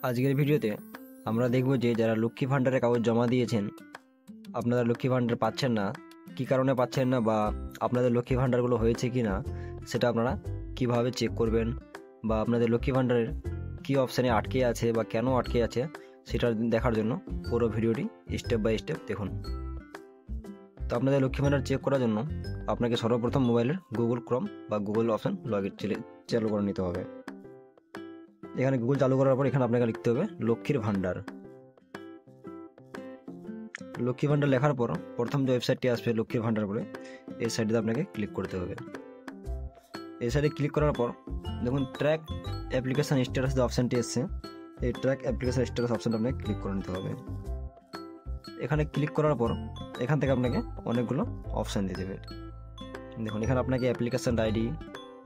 আজকের ভিডিওতে আমরা দেখব যে যারা লক্ষ্মী ভাণ্ডারে কাগজ জমা দিয়েছেন, আপনারা লক্ষ্মী ভাণ্ডার পাচ্ছেন না, কী কারণে পাচ্ছেন না বা আপনাদের লক্ষ্মী ভাণ্ডারগুলো হয়েছে কি না সেটা আপনারা কিভাবে চেক করবেন, বা আপনাদের লক্ষ্মী ভাণ্ডারের কী অপশানে আটকে আছে বা কেন আটকে আছে সেটা দেখার জন্য পুরো ভিডিওটি স্টেপ বাই স্টেপ দেখুন। তো আপনাদের লক্ষ্মী ভাণ্ডার চেক করার জন্য আপনাকে সর্বপ্রথম মোবাইলের গুগল ক্রোম বা গুগল অপশান চালু করে নিতে হবে। এখানে গুগল চালু করার পর এখানে আপনাকে লিখতে হবে লক্ষ্মীর ভাণ্ডার। লক্ষ্মী ভাণ্ডার লেখার পর প্রথম যে ওয়েবসাইটটি আসবে লক্ষ্মীর ভাণ্ডার বলে, এই সাইটে আপনাকে ক্লিক করতে হবে। এই সাইটে ক্লিক করার পর দেখুন ট্র্যাক অ্যাপ্লিকেশান স্ট্যাটাস যে অপশানটি এসছে, এই ট্র্যাক অ্যাপ্লিকেশান স্ট্যাটাস অপশানটা আপনাকে ক্লিক করে নিতে হবে। এখানে ক্লিক করার পর এখান থেকে আপনাকে অনেকগুলো অপশান দিয়ে দেবে। দেখুন এখানে আপনাকে অ্যাপ্লিকেশান আইডি,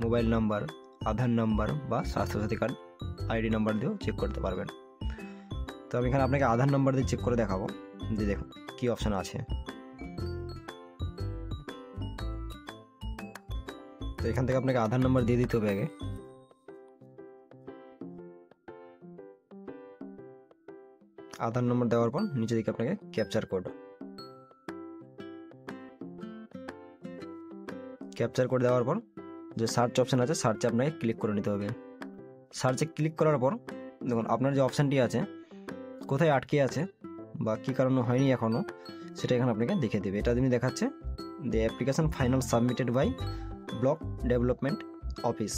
মোবাইল নাম্বার, আধার নাম্বার বা স্বাস্থ্যসাথী কার্ড আইডি নাম্বার দিয়েও চেক করতে পারবেন। তো আমি এখানে আপনাকে আধার নাম্বার দিয়ে চেক করে দেখাবো যে দেখুন কী অপশান আছে। তো এখান থেকে আপনাকে আধার নাম্বার দিয়ে দিতে হবে আগে। আধার নম্বর দেওয়ার পর নিচে দিকে আপনাকে ক্যাপচার কোড দেওয়ার পর যে সার্চ অপশান আছে, সার্চে আপনাকে ক্লিক করে নিতে হবে। সার্চে ক্লিক করার পর দেখুন আপনার যে অপশানটি আছে কোথায় আটকে আছে বা কী কারণে হয়নি এখনও সেটা এখানে আপনাকে দেখে দেবে। এটা তুমি দেখাচ্ছে যে application final submitted by block development office.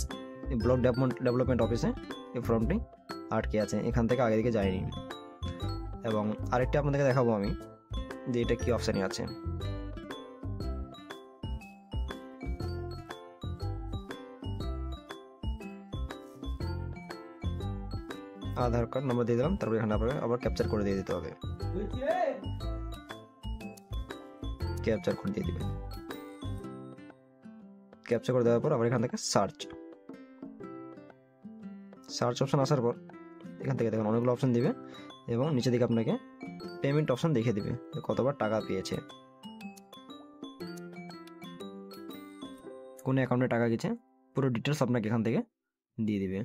এই ব্লক ডেভেলপমেন্ট অফিসে এই ফর্মটি আটকে আছে, এখান থেকে আগে দিকে যায়নি। এবং আরেকটা আপনাদেরকে দেখাবো আমি যে এটা কী অপশানে আছে। আধার কার্ড নম্বর দিয়ে দিলাম, তারপরে এখানে আপনাকে আবার ক্যাপচার করে দিয়ে দিতে হবে। ক্যাপচার করে দিয়ে দিবেন। ক্যাপচার করে দেওয়ার পর আবার এখান থেকে সার্চ অপশান আসার পর এখান থেকে দেখুন অনেকগুলো অপশান দিবে এবং নিচে দিকে আপনাকে পেমেন্ট অপশান দেখিয়ে দিবে কতবার টাকা পেয়েছে, কোন অ্যাকাউন্টে টাকা গেছে, পুরো ডিটেলস আপনাকে এখান থেকে দিয়ে দিবে।